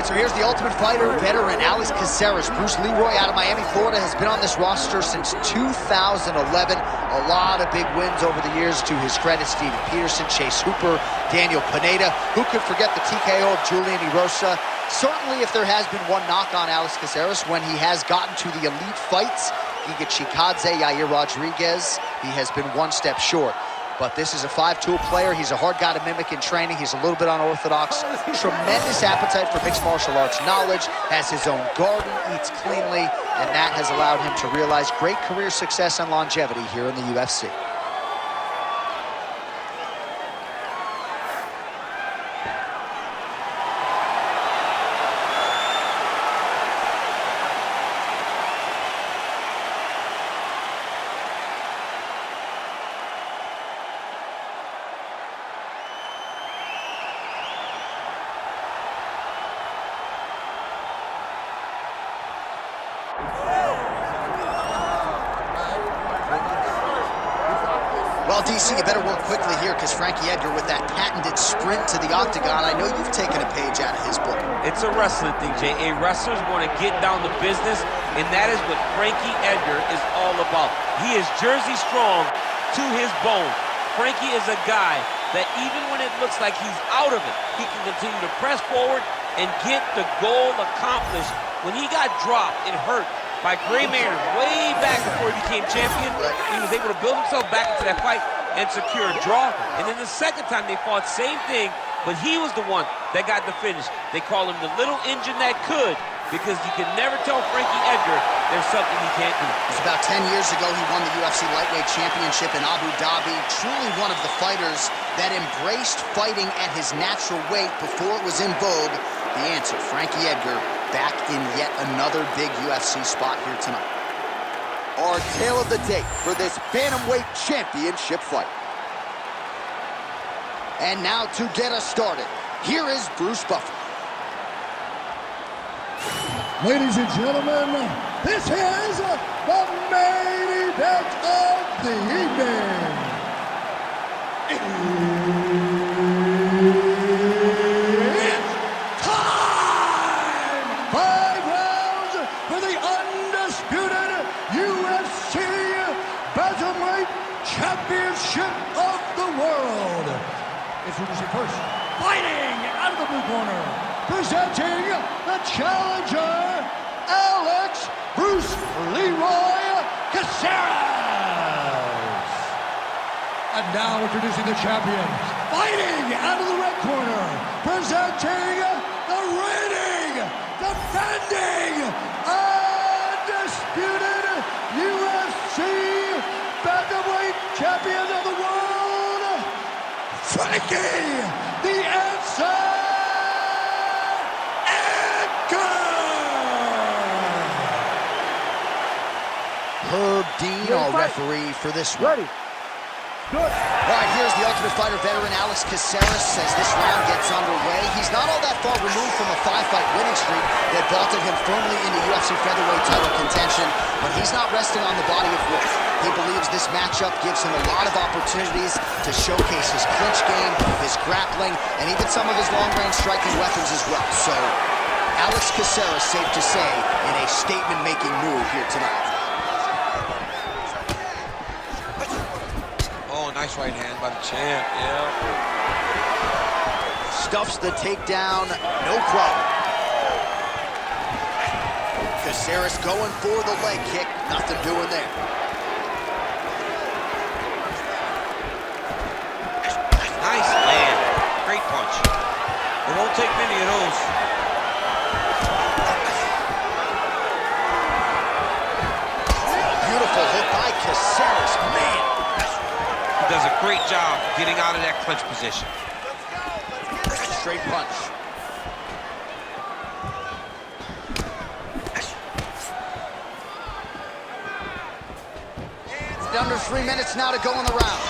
right, so here's the Ultimate Fighter veteran, Alex Caceres. Bruce Leroy out of Miami, Florida, has been on this roster since 2011. A lot of big wins over the years to his credit. Steven Peterson, Chase Hooper, Daniel Pineda. Who could forget the TKO of Julian Erosa? Certainly, if there has been one knock on Alex Caceres, when he has gotten to the elite fights, Giga Chikadze, Yair Rodriguez, he has been one step short. But this is a five-tool player. He's a hard guy to mimic in training. He's a little bit unorthodox. Tremendous appetite for mixed martial arts knowledge, has his own garden, eats cleanly, and that has allowed him to realize great career success and longevity here in the UFC. Well, DC, you better work quickly here because Frankie Edgar with that patented sprint to the octagon, I know you've taken a page out of his book. It's a wrestling thing, Jay. A wrestler's going to get down to business, and that is what Frankie Edgar is all about. He is Jersey strong to his bone. Frankie is a guy that even when it looks like he's out of it, he can continue to press forward and get the goal accomplished. When he got dropped, it hurt by Gray Maynard way back before he became champion. He was able to build himself back into that fight and secure a draw. And then the second time they fought, same thing, but he was the one that got the finish. They call him the little engine that could, because you can never tell Frankie Edgar there's something he can't do. It was about 10 years ago he won the UFC Lightweight Championship in Abu Dhabi. Truly one of the fighters that embraced fighting at his natural weight before it was in vogue. The answer, Frankie Edgar, back in yet another big UFC spot here tonight. Our tale of the day for this Bantamweight Championship fight. And now to get us started, here is Bruce Buffer. Ladies and gentlemen, this is the main event of the evening. It's time! 5 rounds for the undisputed UFC Bantamweight Championship of the world. Introducing first, fighting out of the blue corner, presenting the challenger, Alex Bruce Leroy Caceres. And now introducing the champion, fighting out of the red corner, presenting the reigning, defending, undisputed UFC Bantamweight Champion of the world, Frankie, the Answer Herb Dean, our referee for this one. Ready. Good. All right, here's the Ultimate Fighter veteran, Alex Caceres, as this round gets underway. He's not all that far removed from a 5-fight winning streak that vaulted him firmly into UFC featherweight title contention, but he's not resting on the body of work. He believes this matchup gives him a lot of opportunities to showcase his clinch game, his grappling, and even some of his long-range striking weapons as well. So, Alex Caceres, safe to say, in a statement-making move here tonight. Nice right hand by the champ, yeah. Stuffs the takedown, no problem. Caceres going for the leg kick, nothing doing there. Nice land, great punch. It won't take many of those. Beautiful hook by Caceres, man. Does a great job getting out of that clinch position. Straight punch. It's under 3 minutes now to go in the round.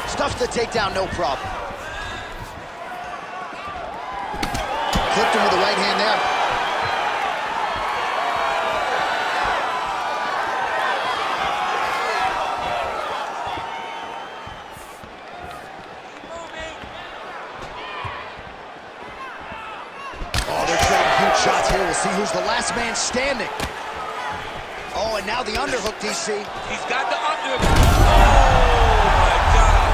Stuffs the takedown, no problem. Clipped him with the right hand there. shots here. We'll see who's the last man standing. Oh, and now the underhook, DC. He's got the underhook. Oh, my God.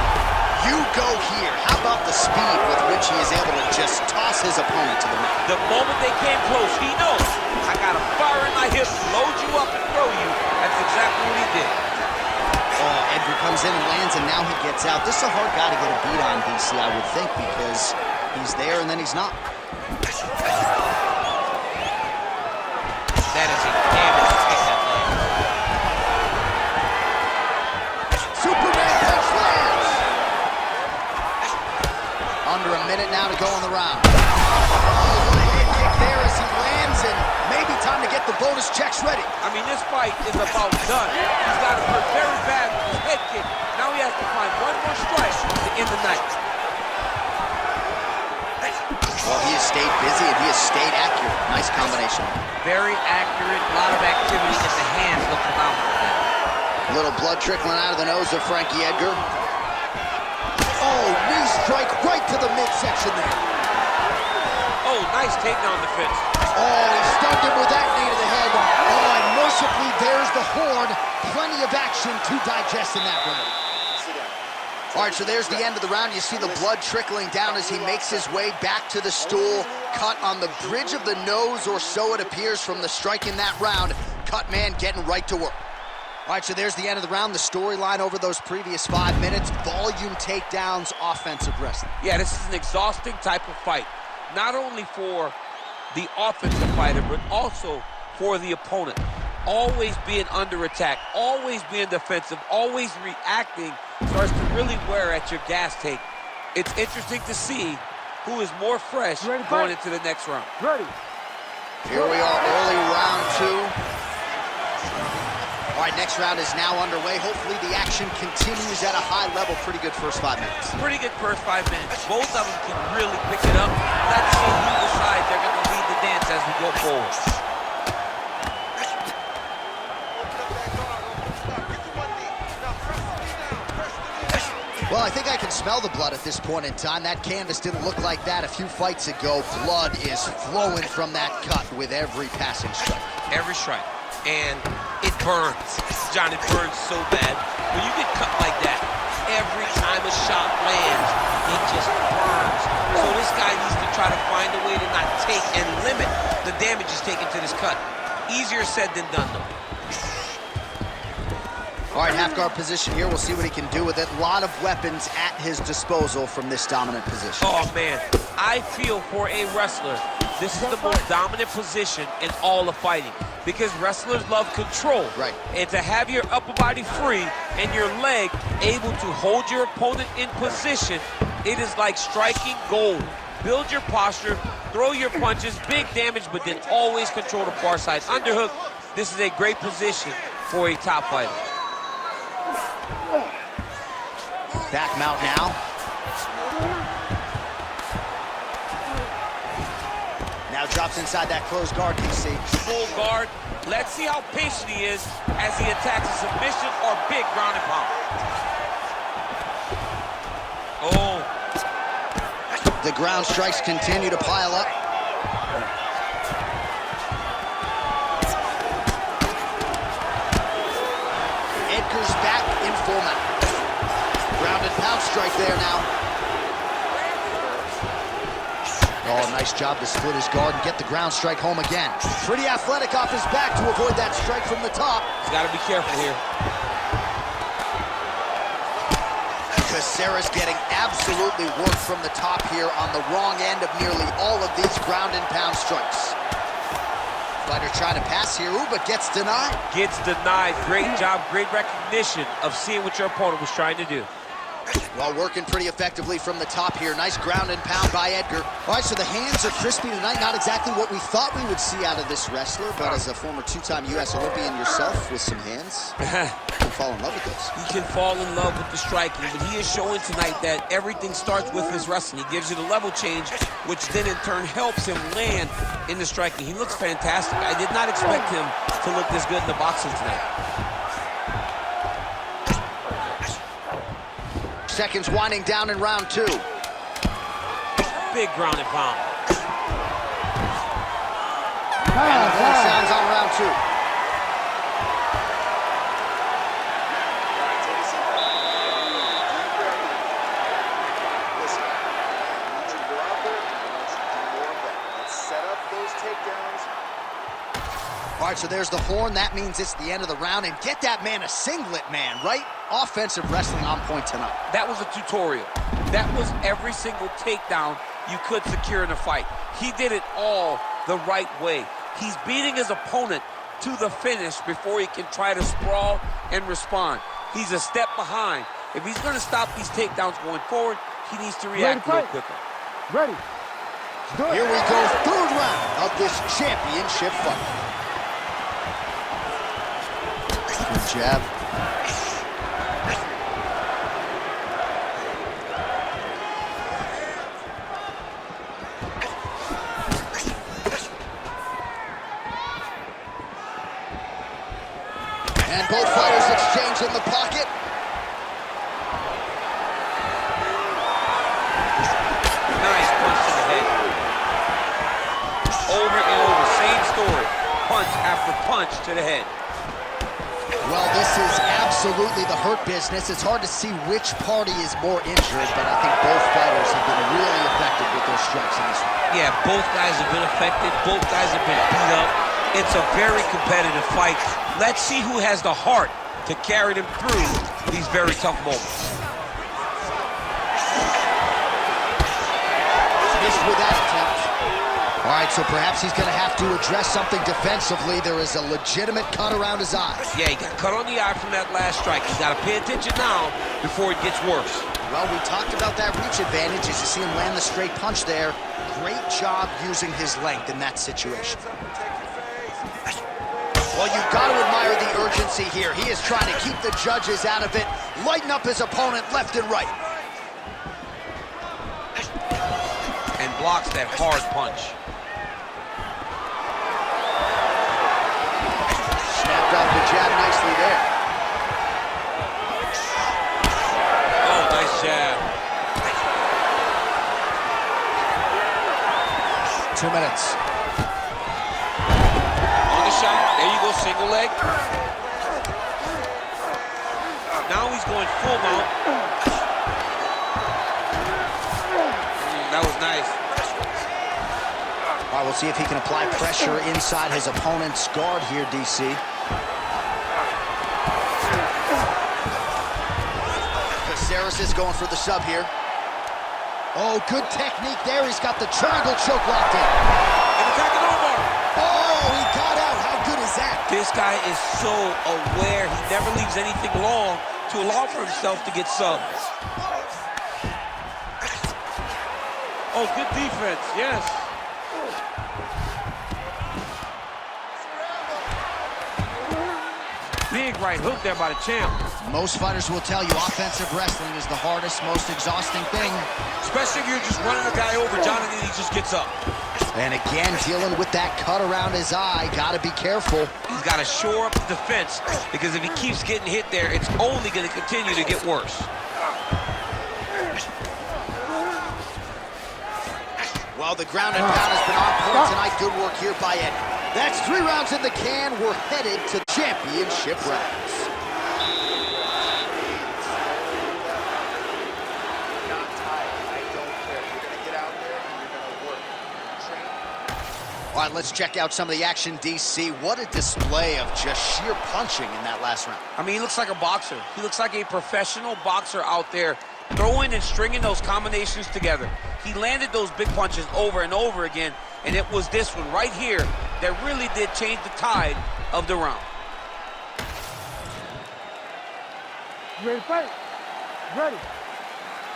You go here. How about the speed with which he is able to just toss his opponent to the mat? The moment they came close, he knows. I got a fire in my hips, load you up and throw you. That's exactly what he did. Oh, Edgar comes in and lands, and now he gets out. This is a hard guy to get a beat on, DC, I would think, because he's there and then he's not. That is a damage to take that leg. Superman punch lands. Under a minute now to go in the round. Oh, what a head kick there as he lands, and maybe time to get the bonus checks ready. I mean, this fight is about done. He's got to hurt very bad with his head kick. Now he has to find one more strike to end the night. Well, he has stayed busy and he has stayed accurate. Nice combination. Very accurate, a lot of activity, and the hands look phenomenal. A little blood trickling out of the nose of Frankie Edgar. Oh, knee strike right to the midsection there. Oh, nice takedown defense. Oh, he stunned him with that knee to the head. Oh, and mercifully, there's the horn. Plenty of action to digest in that round. All right, so there's the end of the round. You see the blood trickling down as he makes his way back to the stool. Cut on the bridge of the nose, or so it appears from the strike in that round. Cut man getting right to work. All right, so there's the end of the round. The storyline over those previous 5 minutes. Volume takedowns, offensive wrestling. Yeah, this is an exhausting type of fight. Not only for the offensive fighter, but also for the opponent. Always being under attack, always being defensive, always reacting starts to really wear at your gas tank. It's interesting to see who is more fresh going into the next round. Ready. Here we are, early round 2. All right, next round is now underway. Hopefully the action continues at a high level. Pretty good first 5 minutes. Pretty good first 5 minutes. Both of them can really pick it up. Let's see who decides they're going to lead the dance as we go forward. Well, I think I can smell the blood at this point in time. That canvas didn't look like that a few fights ago. Blood is flowing from that cut with every passing strike. Every strike. And it burns. John, it burns so bad. When you get cut like that, every time a shot lands, it just burns. So this guy needs to try to find a way to not take and limit the damage he's taken to this cut. Easier said than done, though. All right, half guard position here. We'll see what he can do with it. A lot of weapons at his disposal from this dominant position. Oh, man. I feel for a wrestler, this is the most dominant position in all of fighting, because wrestlers love control. Right. And to have your upper body free and your leg able to hold your opponent in position, it is like striking gold. Build your posture, throw your punches, big damage, but then always control the far side. Underhook, this is a great position for a top fighter. Back mount now. Now drops inside that closed guard, DC. Full guard. Let's see how patient he is as he attacks a submission or big ground and pound. Oh. The ground strikes continue to pile up. Edgar's back in full mount. Ground and pound strike there now. Oh, nice job to split his guard and get the ground strike home again. Pretty athletic off his back to avoid that strike from the top. He's got to be careful here. Caceres getting absolutely worked from the top here on the wrong end of nearly all of these ground and pound strikes. Fighter trying to pass here, ooh, but gets denied. Gets denied. Great job, great recognition of seeing what your opponent was trying to do. Well, working pretty effectively from the top here. Nice ground and pound by Edgar. All right, so the hands are crispy tonight. Not exactly what we thought we would see out of this wrestler, but as a former two-time U.S. Olympian yourself with some hands, you can fall in love with this. He can fall in love with the striking, but he is showing tonight that everything starts with his wrestling. He gives you the level change, which then in turn helps him land in the striking. He looks fantastic. I did not expect him to look this good in the boxing tonight. Seconds winding down in round 2. Big ground and pound. And the horn sounds on round 2. Listen, I need you to go out there and I want you to do more of that. Let's set up those takedowns. All right, so there's the horn. That means it's the end of the round. And get that man a singlet, man, right? Offensive wrestling on point tonight. That was a tutorial. That was every single takedown you could secure in a fight. He did it all the right way. He's beating his opponent to the finish before he can try to sprawl and respond. He's a step behind. If he's going to stop these takedowns going forward, he needs to react a little quicker. Ready. Here we go, third round of this championship fight. Good jab. And both fighters exchange in the pocket. Nice punch to the head. Over and over, same story. Punch after punch to the head. Well, this is absolutely the hurt business. It's hard to see which party is more injured, but I think both fighters have been really effective with their strikes in this one. Yeah, both guys have been affected. Both guys have been beat up. It's a very competitive fight. Let's see who has the heart to carry them through these very tough moments. Missed with that attempt. All right, so perhaps he's going to have to address something defensively. There is a legitimate cut around his eye. Yeah, he got cut on the eye from that last strike. He's got to pay attention now before it gets worse. Well, we talked about that reach advantage as you see him land the straight punch there. Great job using his length in that situation. Well, you've got to admire the urgency here. He is trying to keep the judges out of it, lighten up his opponent left and right. And blocks that hard punch. Snapped off the jab nicely there. Oh, nice jab. 2 minutes. On the shot. There you go, single leg. Now he's going full mount. That was nice. All right, we'll see if he can apply pressure inside his opponent's guard here, DC. Caceres is going for the sub here. Oh, good technique there. He's got the triangle choke locked in. And attacking armbar. Oh, he got out. How good is that? This guy is so aware. He never leaves anything long to allow for himself to get subbed. Oh, good defense, yes. Big right hook there by the champ. Most fighters will tell you offensive wrestling is the hardest, most exhausting thing. Especially if you're just running a guy over, Jonathan, he just gets up. And again, dealing with that cut around his eye. Got to be careful. He's got to shore up the defense, because if he keeps getting hit there, it's only going to continue to get worse. Well, the ground and pound has been on point tonight. Good work here by Ed. That's 3 rounds in the can. We're headed to championship rounds. Not tired. I don't care. You're going to get out there and you're going to work. Train. All right, let's check out some of the action, DC. What a display of just sheer punching in that last round. I mean, he looks like a boxer. He looks like a professional boxer out there, throwing and stringing those combinations together. He landed those big punches over and over again, and it was this one right here that really did change the tide of the round. Ready to fight? Ready.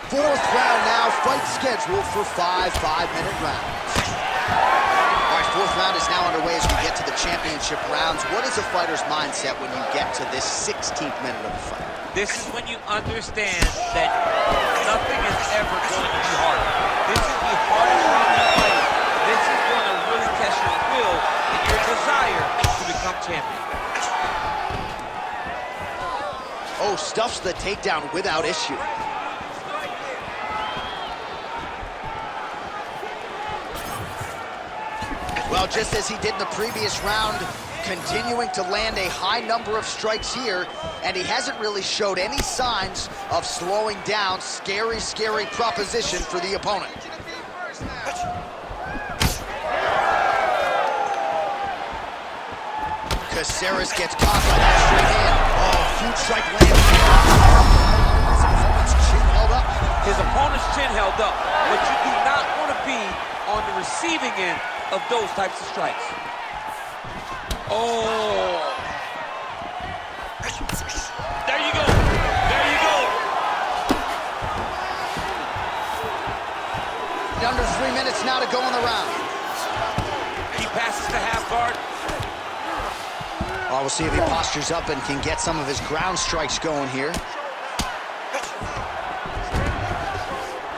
4th round now, fight scheduled for 5 5-minute rounds. All right, 4th round is now underway as we get to the championship rounds. What is a fighter's mindset when you get to this 16th minute of the fight? This is when you understand that nothing is ever going to be harder. This is the hardest round in fight. This is going to really test your will and your desire to become champion. Oh, stuffs the takedown without issue. Well, just as he did in the previous round, continuing to land a high number of strikes here, and he hasn't really showed any signs of slowing down. Scary, scary proposition for the opponent. Caceres gets caught by that straight hand. Oh, huge strike lands. His opponent's chin held up. His opponent's chin held up, but you do not want to be on the receiving end of those types of strikes. Oh. There you go. There you go. Under 3 minutes now to go in the round. He passes to half guard. Oh, we'll see if he postures up and can get some of his ground strikes going here.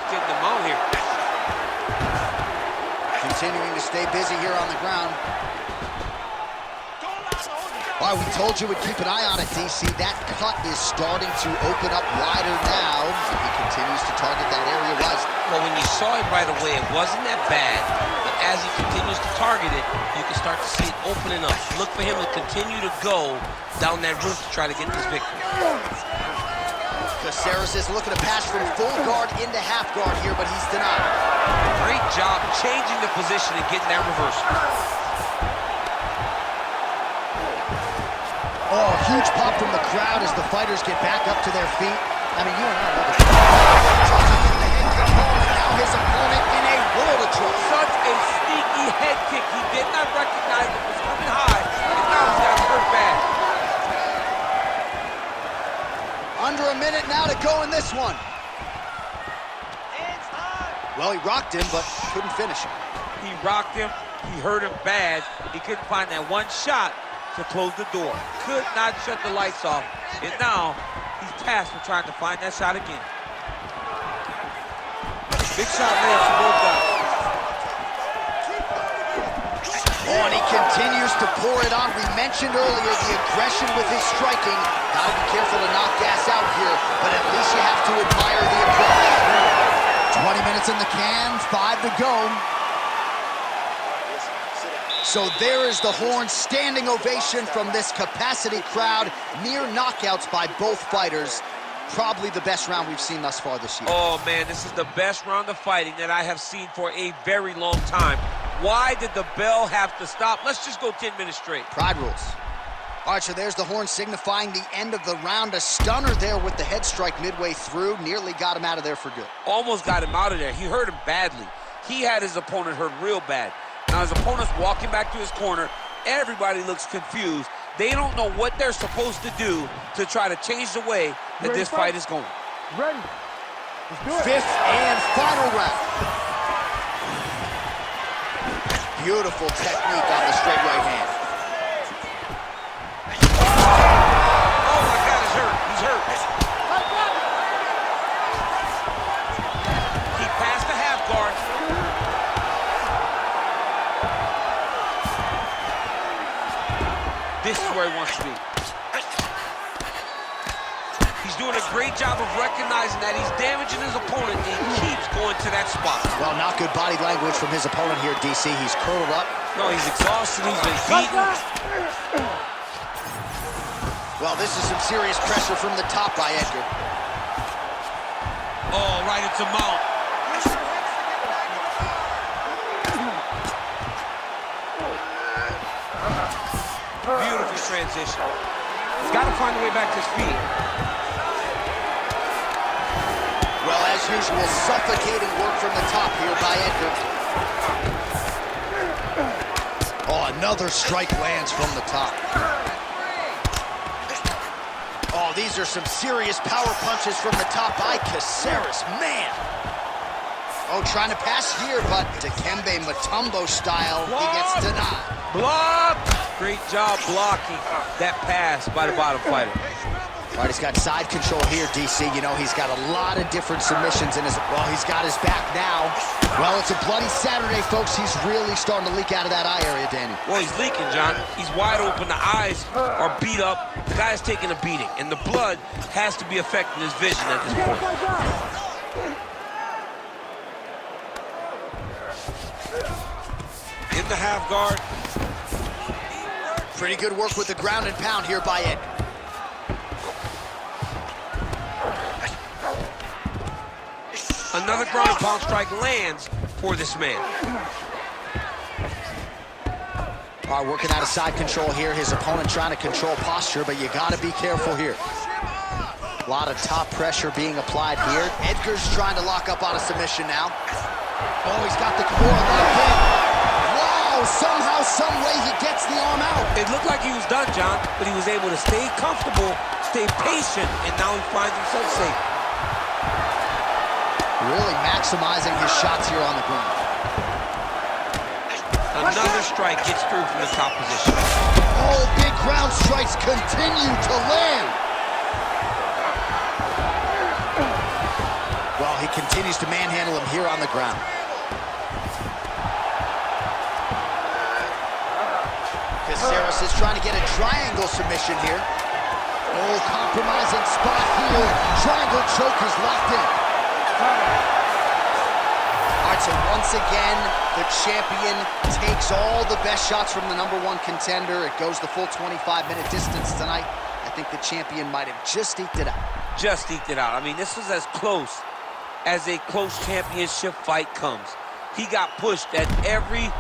Getting them out here. Continuing to stay busy here on the ground. All right, we told you we'd keep an eye on it, DC. That cut is starting to open up wider now. He continues to target that area wise. Well, when you saw it right away, it wasn't that bad. But as he continues to target it, you can start to see it opening up. Look for him to continue to go down that route to try to get this victory. Caceres is looking to pass from full guard into half guard here, but he's denied. Great job changing the position and getting that reversal. Oh, huge pop from the crowd as the fighters get back up to their feet. I mean, you and I love it. Now his opponent in a world of trouble. Such a sneaky head kick. He did not recognize it was coming high, and now he's got hurt bad. Under a minute now to go in this one. Well, he rocked him, but couldn't finish him. He rocked him. He hurt him bad. He couldn't find that one shot to close the door. Could not shut the lights off. And now he's tasked with trying to find that shot again. Big shot lands for both guys. Oh, and he continues to pour it on. We mentioned earlier the aggression with his striking. Gotta be careful to knock gas out here, but at least you have to admire the approach. 20 minutes in the can, 5 to go. So there is the horn, standing ovation from this capacity crowd. Near knockouts by both fighters. Probably the best round we've seen thus far this year. Oh, man, this is the best round of fighting that I have seen for a very long time. Why did the bell have to stop? Let's just go 10 minutes straight. Pride rules. All right, so there's the horn signifying the end of the round. A stunner there with the head strike midway through. Nearly got him out of there for good. Almost got him out of there. He hurt him badly. He had his opponent hurt real bad. Now his opponent's walking back to his corner. Everybody looks confused. They don't know what they're supposed to do to try to change the way that this fight is going. Ready? Let's do it. Fifth and final round. Beautiful technique on the straight right hand. Oh my God, he's hurt. He's hurt. He passed the half guard. This is where he wants to be. He's doing a great job of recognizing that he's damaging his opponent, and he keeps going to that spot. Well, not good body language from his opponent here, DC. He's curled up. No, he's exhausted. He's been beaten. Well, this is some serious pressure from the top by Edgar. Oh, right into mount. Beautiful transition. He's got to find a way back to his feet. Well, as usual, suffocating work from the top here by Edgar. Oh, another strike lands from the top. Oh, these are some serious power punches from the top by Caceres. Man! Oh, trying to pass here, but Dikembe Mutombo style, he gets denied. Block! Great job blocking that pass by the bottom fighter. All right, he's got side control here, DC. You know, he's got a lot of different submissions in his... Well, he's got his back now. Well, it's a bloody Saturday, folks. He's really starting to leak out of that eye area, Danny. Well, he's leaking, John. He's wide open. The eyes are beat up. The guy's taking a beating, and the blood has to be affecting his vision at this point. In the half guard. Pretty good work with the ground and pound here by Edgar. Another ground and pound strike lands for this man. All right, working out of side control here. His opponent trying to control posture, but you got to be careful here. A lot of top pressure being applied here. Edgar's trying to lock up on a submission now. Oh, he's got the core locked in. Wow, somehow, some way he gets the arm out. It looked like he was done, John, but he was able to stay comfortable, stay patient, and now he finds himself safe. Really maximizing his shots here on the ground. Another strike gets through from the top position. Oh, big ground strikes continue to land. Well, he continues to manhandle him here on the ground. Caceres is trying to get a triangle submission here. Oh, compromising spot here. Triangle choke is locked in. All right, so once again, the champion takes all the best shots from the #1 contender. It goes the full 25-minute distance tonight. I think the champion might have just eked it out. Just eked it out. I mean, this was as close as a close championship fight comes. He got pushed at every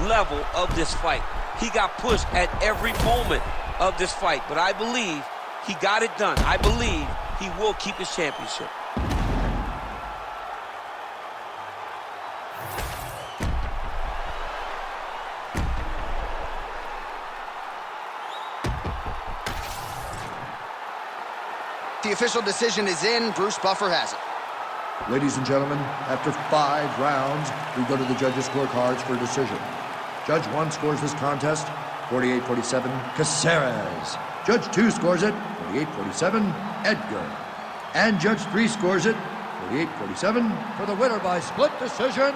level of this fight. He got pushed at every moment of this fight. But I believe he got it done. I believe he will keep his championship. The official decision is in. Bruce Buffer has it. Ladies and gentlemen, after 5 rounds, we go to the judges' scorecards for a decision. Judge 1 scores this contest 48-47, Caceres. Judge 2 scores it 48-47, Edgar. And Judge 3 scores it 48-47 for the winner by split decision.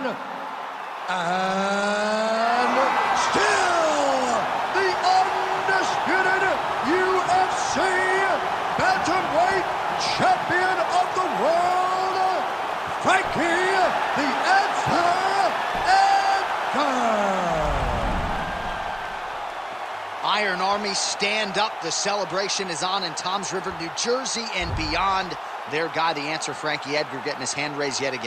And still the undisputed UFC bantamweight champion of the world, Frankie the Edgar Edgar. Iron Army, stand up. The celebration is on in Toms River, New Jersey, and beyond. Their guy, the answer, Frankie Edgar, getting his hand raised yet again.